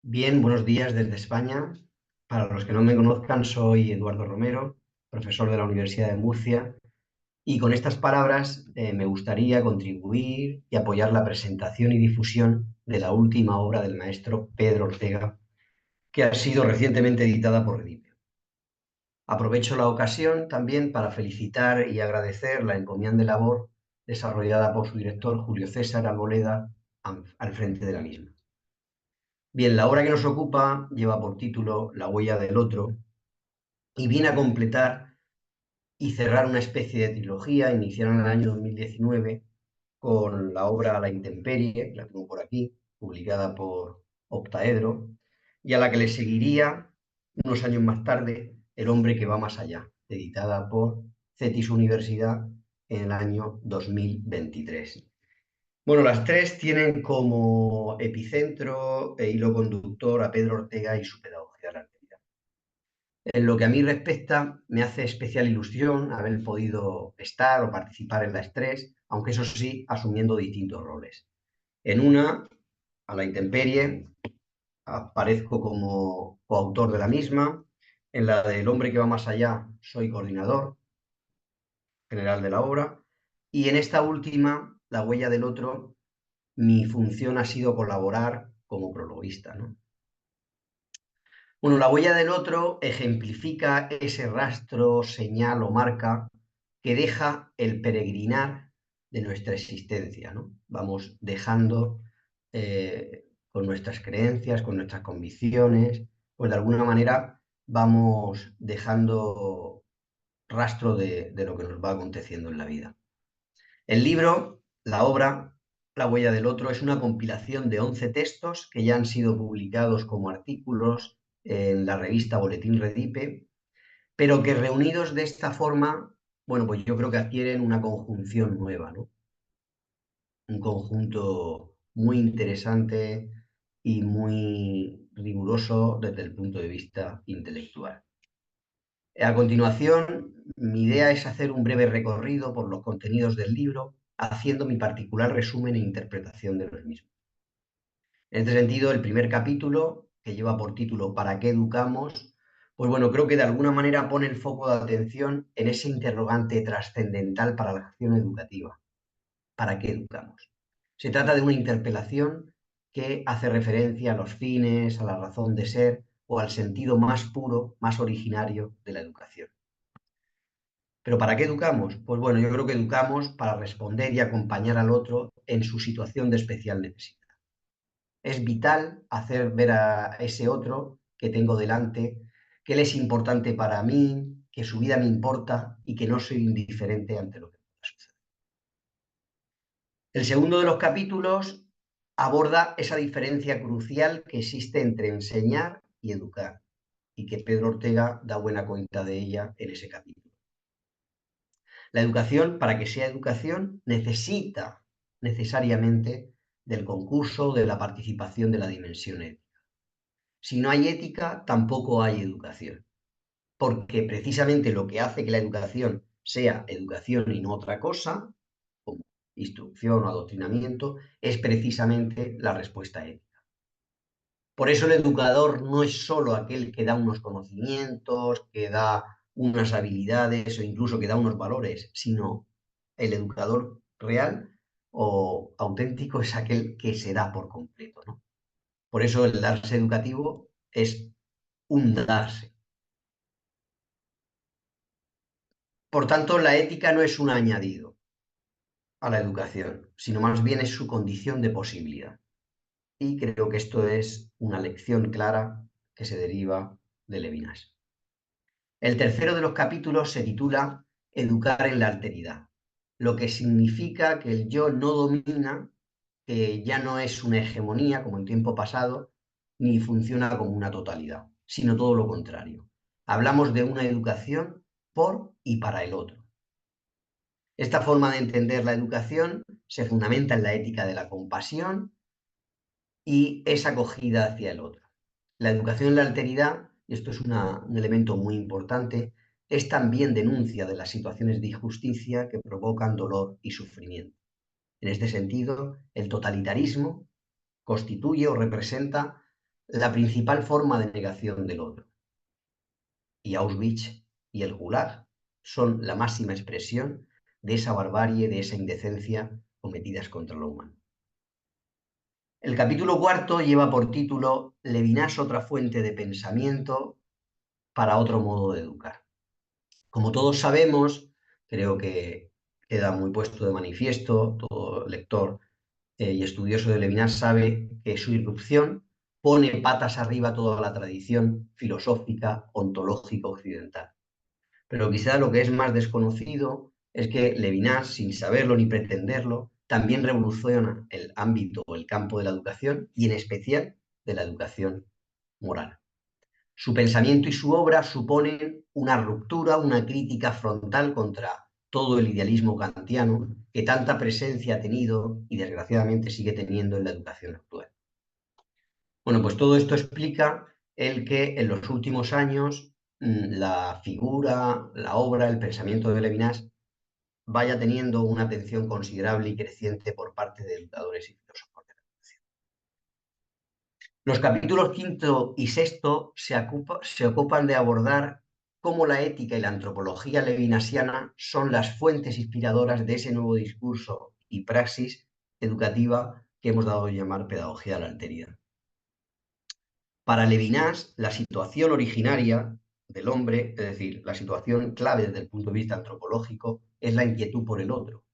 Bien, buenos días desde España. Para los que no me conozcan, soy Eduardo Romero, profesor de la Universidad de Murcia, y con estas palabras me gustaría contribuir y apoyar la presentación y difusión de la última obra del maestro Pedro Ortega, que ha sido recientemente editada por Redipe. Aprovecho la ocasión también para felicitar y agradecer la encomiable labor desarrollada por su director Julio César Arboleda al frente de la misma. Bien, la obra que nos ocupa lleva por título La huella del otro y viene a completar y cerrar una especie de trilogía iniciada en el año 2019 con la obra La intemperie, la tengo por aquí, publicada por Octaedro, y a la que le seguiría unos años más tarde El hombre que va más allá, editada por Cetis Universidad en el año 2023. Bueno, las tres tienen como epicentro e hilo conductor a Pedro Ortega y su pedagogía de la actividad. En lo que a mí respecta, me hace especial ilusión haber podido estar o participar en las tres, aunque eso sí, asumiendo distintos roles. En una, a la intemperie, aparezco como coautor de la misma. En la del hombre que va más allá, soy coordinador general de la obra. Y en esta última, la huella del otro, mi función ha sido colaborar como prologuista, ¿no? Bueno, la huella del otro ejemplifica ese rastro, señal o marca que deja el peregrinar de nuestra existencia, ¿no? Vamos dejando con nuestras creencias, con nuestras convicciones, pues de alguna manera vamos dejando rastro de lo que nos va aconteciendo en la vida. El libro, la obra, La huella del otro, es una compilación de 11 textos que ya han sido publicados como artículos en la revista Boletín Redipe, pero que reunidos de esta forma, bueno, pues yo creo que adquieren una conjunción nueva, ¿no? Un conjunto muy interesante y muy riguroso desde el punto de vista intelectual. A continuación, mi idea es hacer un breve recorrido por los contenidos del libro, haciendo mi particular resumen e interpretación de los mismos. En este sentido, el primer capítulo, que lleva por título ¿Para qué educamos?, pues bueno, creo que de alguna manera pone el foco de atención en ese interrogante trascendental para la acción educativa. ¿Para qué educamos? Se trata de una interpelación que hace referencia a los fines, a la razón de ser o al sentido más puro, más originario de la educación. ¿Pero para qué educamos? Pues bueno, yo creo que educamos para responder y acompañar al otro en su situación de especial necesidad. Es vital hacer ver a ese otro que tengo delante que él es importante para mí, que su vida me importa y que no soy indiferente ante lo que pueda suceder. El segundo de los capítulos aborda esa diferencia crucial que existe entre enseñar y educar, y que Pedro Ortega da buena cuenta de ella en ese capítulo. La educación, para que sea educación, necesita necesariamente del concurso, de la participación de la dimensión ética. Si no hay ética, tampoco hay educación, porque precisamente lo que hace que la educación sea educación y no otra cosa, como instrucción o adoctrinamiento, es precisamente la respuesta ética. Por eso el educador no es solo aquel que da unos conocimientos, que da unas habilidades o incluso que da unos valores, sino el educador real o auténtico es aquel que se da por completo, ¿no? Por eso el darse educativo es un darse. Por tanto, la ética no es un añadido a la educación, sino más bien es su condición de posibilidad. Y creo que esto es una lección clara que se deriva de Levinas. El tercero de los capítulos se titula Educar en la alteridad, lo que significa que el yo no domina, que ya no es una hegemonía como en tiempo pasado, ni funciona como una totalidad, sino todo lo contrario. Hablamos de una educación por y para el otro. Esta forma de entender la educación se fundamenta en la ética de la compasión y es acogida hacia el otro. La educación en la alteridad, y esto es un elemento muy importante, es también denuncia de las situaciones de injusticia que provocan dolor y sufrimiento. En este sentido, el totalitarismo constituye o representa la principal forma de negación del otro. Y Auschwitz y el Gulag son la máxima expresión de esa barbarie, de esa indecencia cometidas contra lo humano. El capítulo cuarto lleva por título Levinas, otra fuente de pensamiento para otro modo de educar. Como todos sabemos, creo que queda muy puesto de manifiesto, todo lector y estudioso de Levinas sabe que su irrupción pone patas arriba toda la tradición filosófica, ontológica occidental. Pero quizá lo que es más desconocido es que Levinas, sin saberlo ni pretenderlo, también revoluciona el ámbito o el campo de la educación y en especial de la educación moral. Su pensamiento y su obra suponen una ruptura, una crítica frontal contra todo el idealismo kantiano que tanta presencia ha tenido y desgraciadamente sigue teniendo en la educación actual. Bueno, pues todo esto explica el que en los últimos años la figura, la obra, el pensamiento de Levinas vaya teniendo una atención considerable y creciente por parte de educadores y filósofos. Los capítulos quinto y sexto se ocupan de abordar cómo la ética y la antropología levinasiana son las fuentes inspiradoras de ese nuevo discurso y praxis educativa que hemos dado a llamar pedagogía de la alteridad. Para Levinas, la situación originaria del hombre, es decir, la situación clave desde el punto de vista antropológico, es la inquietud por el otro.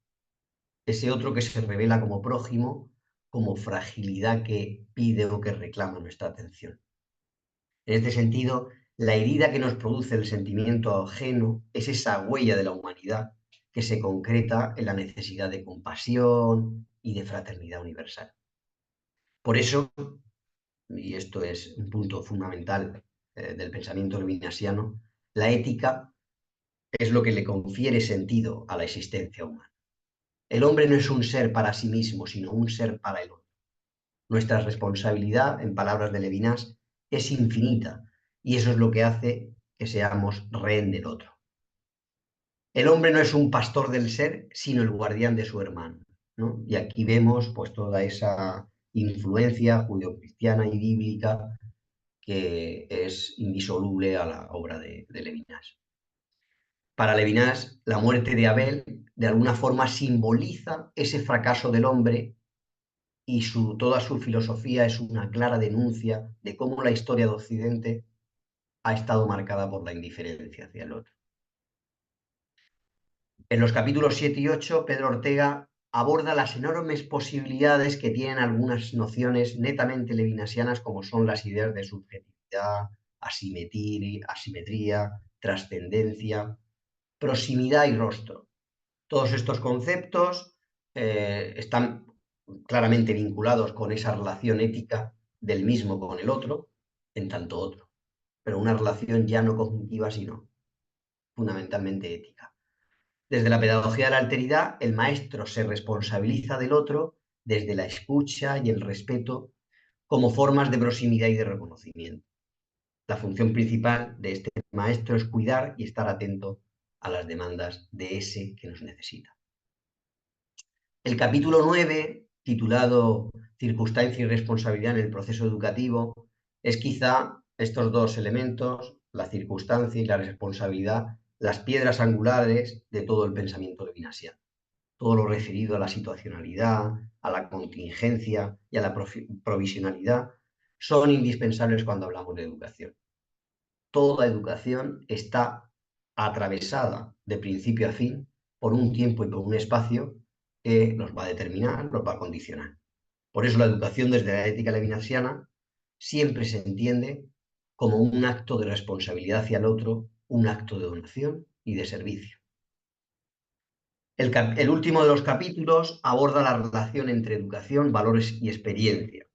Ese otro que se revela como prójimo, como fragilidad que pide o que reclama nuestra atención. En este sentido, la herida que nos produce el sentimiento ajeno es esa huella de la humanidad que se concreta en la necesidad de compasión y de fraternidad universal. Por eso, y esto es un punto fundamental del pensamiento levinasiano, la ética es lo que le confiere sentido a la existencia humana. El hombre no es un ser para sí mismo, sino un ser para el otro. Nuestra responsabilidad, en palabras de Levinas, es infinita y eso es lo que hace que seamos rehén del otro. El hombre no es un pastor del ser, sino el guardián de su hermano, ¿no? Y aquí vemos pues toda esa influencia judeocristiana y bíblica que es indisoluble a la obra de Levinas. Para Levinas, la muerte de Abel de alguna forma simboliza ese fracaso del hombre y toda su filosofía es una clara denuncia de cómo la historia de Occidente ha estado marcada por la indiferencia hacia el otro. En los capítulos 7 y 8, Pedro Ortega aborda las enormes posibilidades que tienen algunas nociones netamente levinasianas, como son las ideas de subjetividad, asimetría, trascendencia, proximidad y rostro. Todos estos conceptos están claramente vinculados con esa relación ética del mismo con el otro, en tanto otro, pero una relación ya no cognitiva, sino fundamentalmente ética. Desde la pedagogía de la alteridad, el maestro se responsabiliza del otro desde la escucha y el respeto como formas de proximidad y de reconocimiento. La función principal de este maestro es cuidar y estar atento a las demandas de ese que nos necesita. El capítulo 9, titulado Circunstancia y responsabilidad en el proceso educativo, es quizá estos dos elementos, la circunstancia y la responsabilidad, las piedras angulares de todo el pensamiento levinasiano. Todo lo referido a la situacionalidad, a la contingencia y a la provisionalidad son indispensables cuando hablamos de educación. Toda educación está atravesada de principio a fin por un tiempo y por un espacio que nos va a determinar, nos va a condicionar. Por eso la educación desde la ética levinasiana siempre se entiende como un acto de responsabilidad hacia el otro, un acto de donación y de servicio. El último de los capítulos aborda la relación entre educación, valores y experiencia.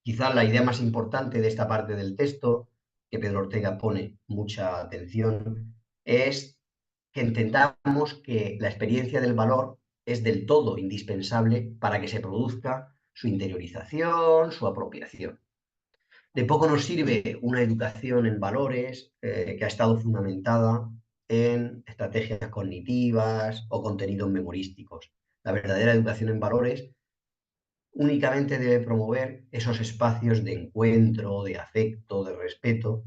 Quizá la idea más importante de esta parte del texto, que Pedro Ortega pone mucha atención, es que entendamos que la experiencia del valor es del todo indispensable para que se produzca su interiorización, su apropiación. De poco nos sirve una educación en valores que ha estado fundamentada en estrategias cognitivas o contenidos memorísticos. La verdadera educación en valores únicamente debe promover esos espacios de encuentro, de afecto, de respeto,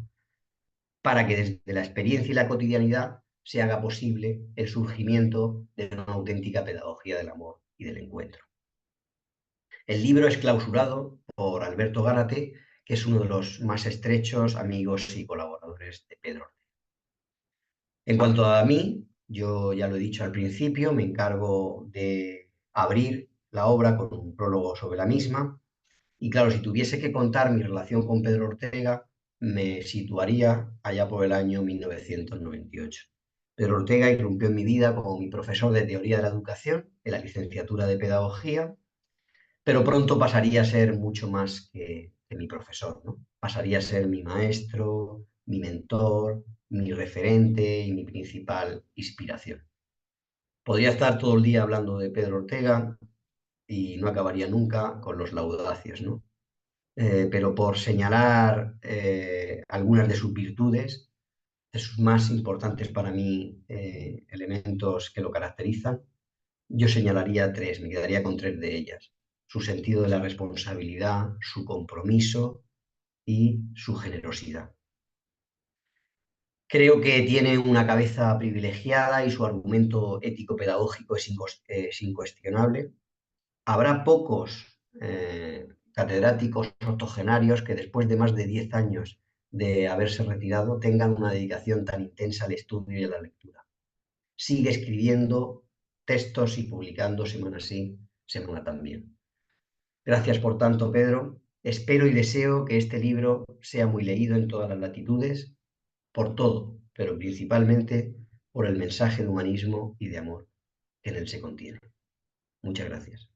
para que desde la experiencia y la cotidianidad se haga posible el surgimiento de una auténtica pedagogía del amor y del encuentro. El libro es clausurado por Alberto Gárate, que es uno de los más estrechos amigos y colaboradores de Pedro. En cuanto a mí, yo ya lo he dicho al principio, me encargo de abrir la obra con un prólogo sobre la misma. Y claro, si tuviese que contar mi relación con Pedro Ortega, me situaría allá por el año 1998. Pedro Ortega irrumpió en mi vida como mi profesor de teoría de la educación en la licenciatura de pedagogía, pero pronto pasaría a ser mucho más que mi profesor, ¿no? Pasaría a ser mi maestro, mi mentor, mi referente y mi principal inspiración. Podría estar todo el día hablando de Pedro Ortega y no acabaría nunca con los laudacios, ¿no? Pero por señalar algunas de sus virtudes, de sus más importantes para mí elementos que lo caracterizan, yo señalaría tres, me quedaría con tres de ellas. Su sentido de la responsabilidad, su compromiso y su generosidad. Creo que tiene una cabeza privilegiada y su argumento ético-pedagógico es incuestionable. Habrá pocos catedráticos octogenarios que después de más de 10 años de haberse retirado tengan una dedicación tan intensa al estudio y a la lectura. Sigue escribiendo textos y publicando semana sí, semana también. Gracias por tanto, Pedro. Espero y deseo que este libro sea muy leído en todas las latitudes, por todo, pero principalmente por el mensaje de humanismo y de amor que en él se contiene. Muchas gracias.